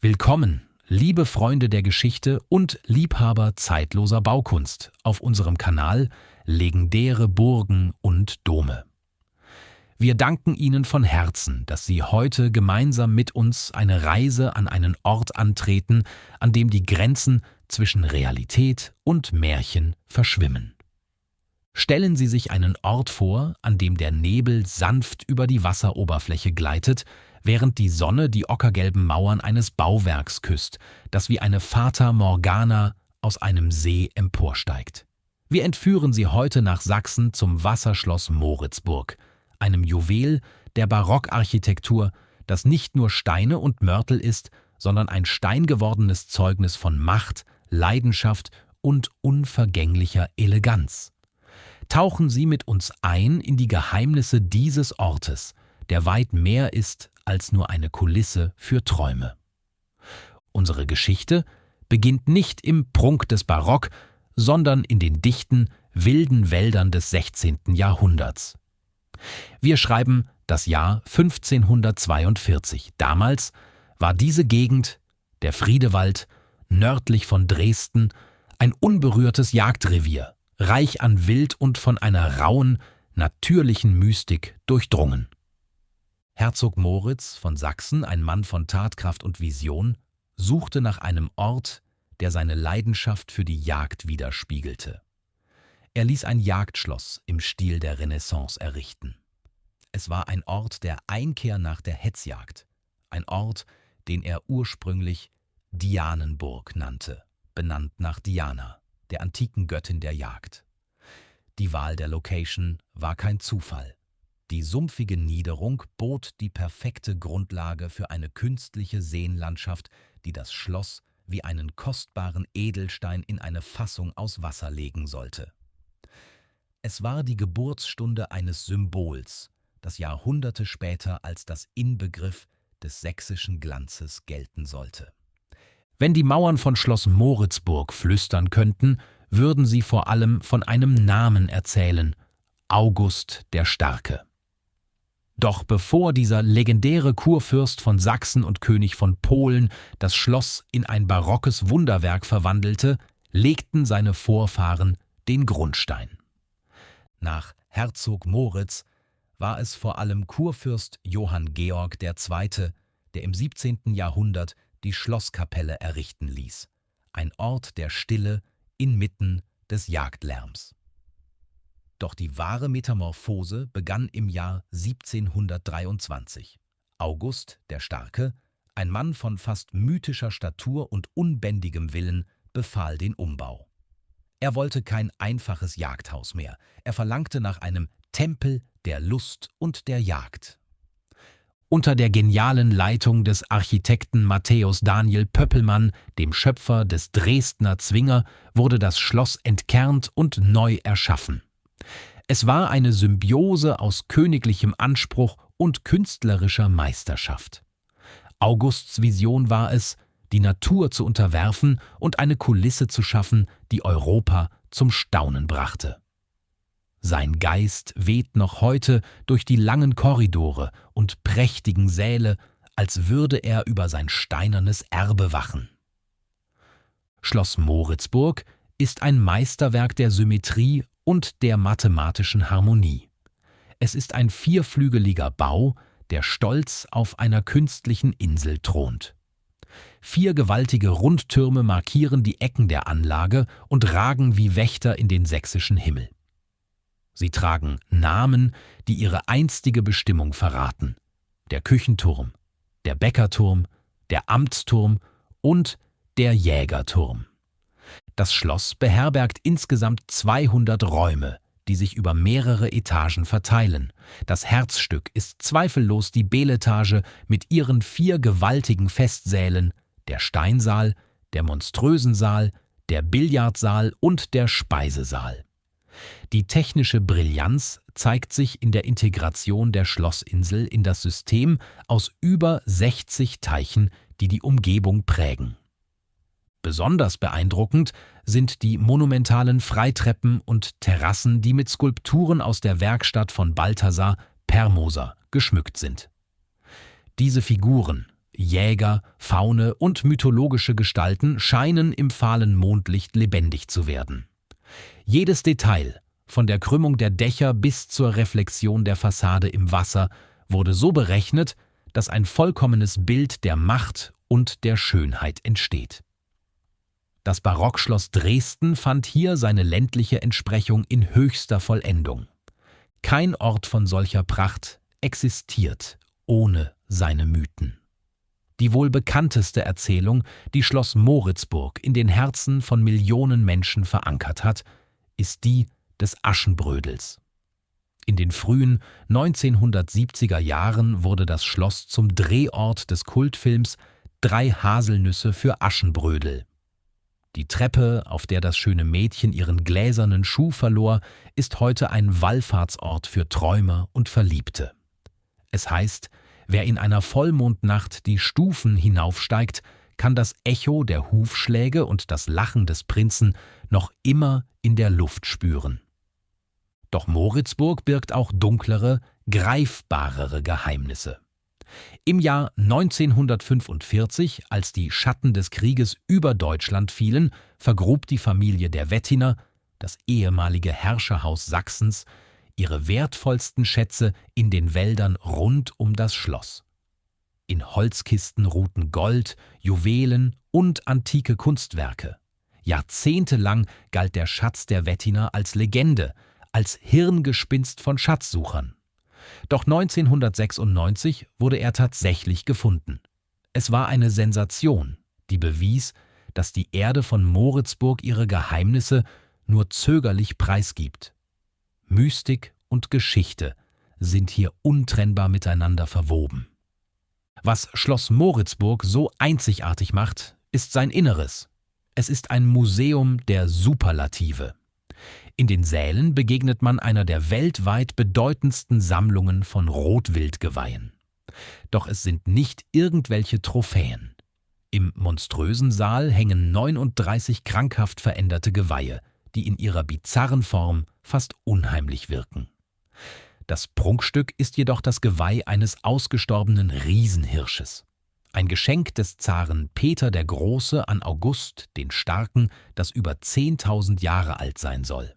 Willkommen, liebe Freunde der Geschichte und Liebhaber zeitloser Baukunst auf unserem Kanal Legendäre Burgen und Dome. Wir danken Ihnen von Herzen, dass Sie heute gemeinsam mit uns eine Reise an einen Ort antreten, an dem die Grenzen zwischen Realität und Märchen verschwimmen. Stellen Sie sich einen Ort vor, an dem der Nebel sanft über die Wasseroberfläche gleitet, während die Sonne die ockergelben Mauern eines Bauwerks küsst, das wie eine Fata Morgana aus einem See emporsteigt. Wir entführen Sie heute nach Sachsen zum Wasserschloss Moritzburg, einem Juwel der Barockarchitektur, das nicht nur Steine und Mörtel ist, sondern ein steingewordenes Zeugnis von Macht, Leidenschaft und unvergänglicher Eleganz. Tauchen Sie mit uns ein in die Geheimnisse dieses Ortes, der weit mehr ist als nur eine Kulisse für Träume. Unsere Geschichte beginnt nicht im Prunk des Barock, sondern in den dichten, wilden Wäldern des 16. Jahrhunderts. Wir schreiben das Jahr 1542. Damals war diese Gegend, der Friedewald, nördlich von Dresden, ein unberührtes Jagdrevier, reich an Wild und von einer rauen, natürlichen Mystik durchdrungen. Herzog Moritz von Sachsen, ein Mann von Tatkraft und Vision, suchte nach einem Ort, der seine Leidenschaft für die Jagd widerspiegelte. Er ließ ein Jagdschloss im Stil der Renaissance errichten. Es war ein Ort der Einkehr nach der Hetzjagd, ein Ort, den er ursprünglich Dianenburg nannte, benannt nach Diana, der antiken Göttin der Jagd. Die Wahl der Location war kein Zufall. Die sumpfige Niederung bot die perfekte Grundlage für eine künstliche Seenlandschaft, die das Schloss wie einen kostbaren Edelstein in eine Fassung aus Wasser legen sollte. Es war die Geburtsstunde eines Symbols, das Jahrhunderte später als das Inbegriff des sächsischen Glanzes gelten sollte. Wenn die Mauern von Schloss Moritzburg flüstern könnten, würden sie vor allem von einem Namen erzählen: August der Starke. Doch bevor dieser legendäre Kurfürst von Sachsen und König von Polen das Schloss in ein barockes Wunderwerk verwandelte, legten seine Vorfahren den Grundstein. Nach Herzog Moritz war es vor allem Kurfürst Johann Georg II., der im 17. Jahrhundert die Schlosskapelle errichten ließ, ein Ort der Stille inmitten des Jagdlärms. Doch die wahre Metamorphose begann im Jahr 1723. August der Starke, ein Mann von fast mythischer Statur und unbändigem Willen, befahl den Umbau. Er wollte kein einfaches Jagdhaus mehr, er verlangte nach einem Tempel der Lust und der Jagd. Unter der genialen Leitung des Architekten Matthäus Daniel Pöppelmann, dem Schöpfer des Dresdner Zwinger, wurde das Schloss entkernt und neu erschaffen. Es war eine Symbiose aus königlichem Anspruch und künstlerischer Meisterschaft. Augusts Vision war es, die Natur zu unterwerfen und eine Kulisse zu schaffen, die Europa zum Staunen brachte. Sein Geist weht noch heute durch die langen Korridore und prächtigen Säle, als würde er über sein steinernes Erbe wachen. Schloss Moritzburg ist ein Meisterwerk der Symmetrie und der mathematischen Harmonie. Es ist ein vierflügeliger Bau, der stolz auf einer künstlichen Insel thront. 4 gewaltige Rundtürme markieren die Ecken der Anlage und ragen wie Wächter in den sächsischen Himmel. Sie tragen Namen, die ihre einstige Bestimmung verraten: der Küchenturm, der Bäckerturm, der Amtsturm und der Jägerturm. Das Schloss beherbergt insgesamt 200 Räume, die sich über mehrere Etagen verteilen. Das Herzstück ist zweifellos die Beletage mit ihren 4 gewaltigen Festsälen, der Steinsaal, der monströsen Saal, der Billardsaal und der Speisesaal. Die technische Brillanz zeigt sich in der Integration der Schlossinsel in das System aus über 60 Teichen, die die Umgebung prägen. Besonders beeindruckend sind die monumentalen Freitreppen und Terrassen, die mit Skulpturen aus der Werkstatt von Balthasar Permoser geschmückt sind. Diese Figuren, Jäger, Faune und mythologische Gestalten scheinen im fahlen Mondlicht lebendig zu werden. Jedes Detail, von der Krümmung der Dächer bis zur Reflexion der Fassade im Wasser, wurde so berechnet, dass ein vollkommenes Bild der Macht und der Schönheit entsteht. Das Barockschloss Dresden fand hier seine ländliche Entsprechung in höchster Vollendung. Kein Ort von solcher Pracht existiert ohne seine Mythen. Die wohl bekannteste Erzählung, die Schloss Moritzburg in den Herzen von Millionen Menschen verankert hat, ist die des Aschenbrödels. In den frühen 1970er Jahren wurde das Schloss zum Drehort des Kultfilms »Drei Haselnüsse für Aschenbrödel«. Die Treppe, auf der das schöne Mädchen ihren gläsernen Schuh verlor, ist heute ein Wallfahrtsort für Träumer und Verliebte. Es heißt, wer in einer Vollmondnacht die Stufen hinaufsteigt, kann das Echo der Hufschläge und das Lachen des Prinzen noch immer in der Luft spüren. Doch Moritzburg birgt auch dunklere, greifbarere Geheimnisse. Im Jahr 1945, als die Schatten des Krieges über Deutschland fielen, vergrub die Familie der Wettiner, das ehemalige Herrscherhaus Sachsens, ihre wertvollsten Schätze in den Wäldern rund um das Schloss. In Holzkisten ruhten Gold, Juwelen und antike Kunstwerke. Jahrzehntelang galt der Schatz der Wettiner als Legende, als Hirngespinst von Schatzsuchern. Doch 1996 wurde er tatsächlich gefunden. Es war eine Sensation, die bewies, dass die Erde von Moritzburg ihre Geheimnisse nur zögerlich preisgibt. Mystik und Geschichte sind hier untrennbar miteinander verwoben. Was Schloss Moritzburg so einzigartig macht, ist sein Inneres. Es ist ein Museum der Superlative. In den Sälen begegnet man einer der weltweit bedeutendsten Sammlungen von Rotwildgeweihen. Doch es sind nicht irgendwelche Trophäen. Im monströsen Saal hängen 39 krankhaft veränderte Geweihe, die in ihrer bizarren Form fast unheimlich wirken. Das Prunkstück ist jedoch das Geweih eines ausgestorbenen Riesenhirsches. Ein Geschenk des Zaren Peter der Große an August den Starken, das über 10.000 Jahre alt sein soll.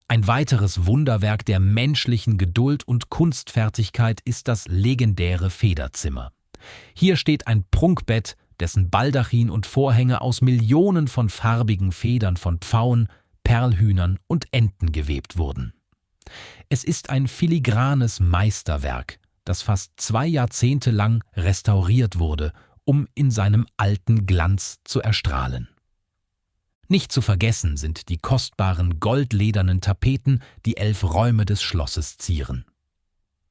Ein weiteres Wunderwerk der menschlichen Geduld und Kunstfertigkeit ist das legendäre Federzimmer. Hier steht ein Prunkbett, dessen Baldachin und Vorhänge aus Millionen von farbigen Federn von Pfauen, Perlhühnern und Enten gewebt wurden. Es ist ein filigranes Meisterwerk, das fast 2 Jahrzehnte lang restauriert wurde, um in seinem alten Glanz zu erstrahlen. Nicht zu vergessen sind die kostbaren goldledernen Tapeten, die 11 Räume des Schlosses zieren.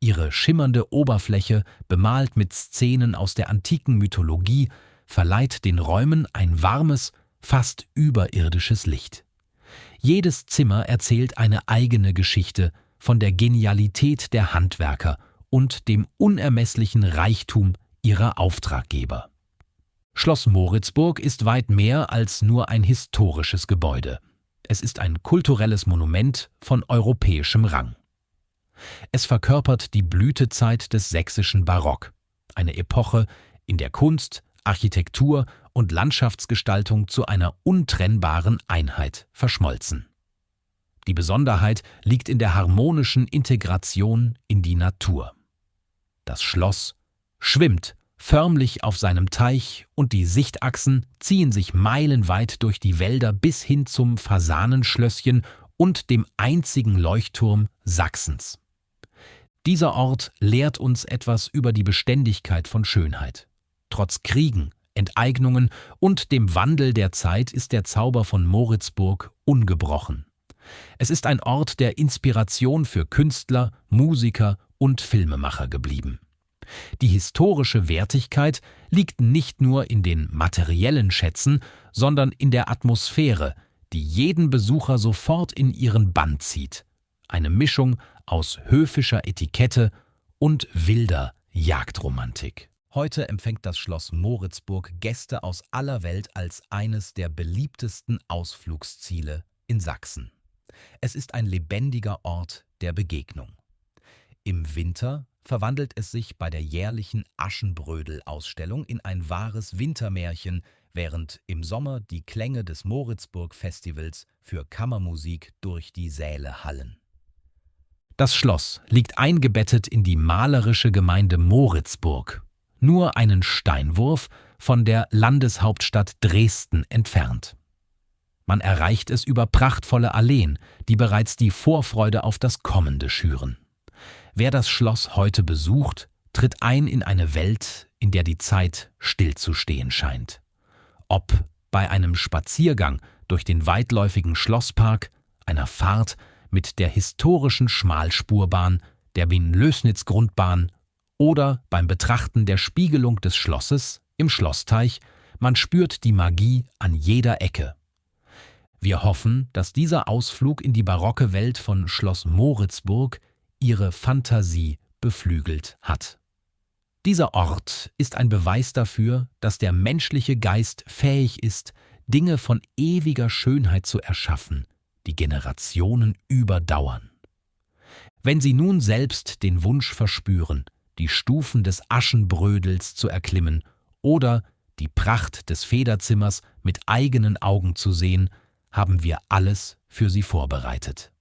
Ihre schimmernde Oberfläche, bemalt mit Szenen aus der antiken Mythologie, verleiht den Räumen ein warmes, fast überirdisches Licht. Jedes Zimmer erzählt eine eigene Geschichte von der Genialität der Handwerker und dem unermesslichen Reichtum ihrer Auftraggeber. Schloss Moritzburg ist weit mehr als nur ein historisches Gebäude. Es ist ein kulturelles Monument von europäischem Rang. Es verkörpert die Blütezeit des sächsischen Barock, eine Epoche, in der Kunst, Architektur und Landschaftsgestaltung zu einer untrennbaren Einheit verschmolzen. Die Besonderheit liegt in der harmonischen Integration in die Natur. Das Schloss schwimmt förmlich auf seinem Teich und die Sichtachsen ziehen sich meilenweit durch die Wälder bis hin zum Fasanenschlösschen und dem einzigen Leuchtturm Sachsens. Dieser Ort lehrt uns etwas über die Beständigkeit von Schönheit. Trotz Kriegen, Enteignungen und dem Wandel der Zeit ist der Zauber von Moritzburg ungebrochen. Es ist ein Ort der Inspiration für Künstler, Musiker und Filmemacher geblieben. Die historische Wertigkeit liegt nicht nur in den materiellen Schätzen, sondern in der Atmosphäre, die jeden Besucher sofort in ihren Bann zieht. Eine Mischung aus höfischer Etikette und wilder Jagdromantik. Heute empfängt das Schloss Moritzburg Gäste aus aller Welt als eines der beliebtesten Ausflugsziele in Sachsen. Es ist ein lebendiger Ort der Begegnung. Im Winter verwandelt es sich bei der jährlichen Aschenbrödel-Ausstellung in ein wahres Wintermärchen, während im Sommer die Klänge des Moritzburg-Festivals für Kammermusik durch die Säle hallen. Das Schloss liegt eingebettet in die malerische Gemeinde Moritzburg, nur einen Steinwurf von der Landeshauptstadt Dresden entfernt. Man erreicht es über prachtvolle Alleen, die bereits die Vorfreude auf das Kommende schüren. Wer das Schloss heute besucht, tritt ein in eine Welt, in der die Zeit stillzustehen scheint. Ob bei einem Spaziergang durch den weitläufigen Schlosspark, einer Fahrt mit der historischen Schmalspurbahn, der Wien-Lößnitz-Grundbahn oder beim Betrachten der Spiegelung des Schlosses im Schlossteich, man spürt die Magie an jeder Ecke. Wir hoffen, dass dieser Ausflug in die barocke Welt von Schloss Moritzburg Ihre Fantasie beflügelt hat. Dieser Ort ist ein Beweis dafür, dass der menschliche Geist fähig ist, Dinge von ewiger Schönheit zu erschaffen, die Generationen überdauern. Wenn Sie nun selbst den Wunsch verspüren, die Stufen des Aschenbrödels zu erklimmen oder die Pracht des Federzimmers mit eigenen Augen zu sehen, haben wir alles für Sie vorbereitet.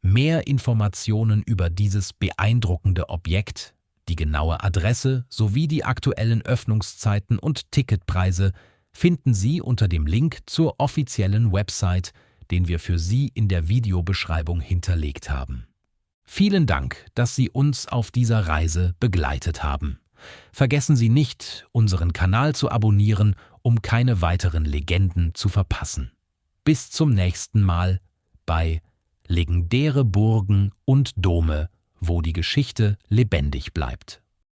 Mehr Informationen über dieses beeindruckende Objekt, die genaue Adresse sowie die aktuellen Öffnungszeiten und Ticketpreise finden Sie unter dem Link zur offiziellen Website, den wir für Sie in der Videobeschreibung hinterlegt haben. Vielen Dank, dass Sie uns auf dieser Reise begleitet haben. Vergessen Sie nicht, unseren Kanal zu abonnieren, um keine weiteren Legenden zu verpassen. Bis zum nächsten Mal bei Legendäre Burgen und Dome, wo die Geschichte lebendig bleibt.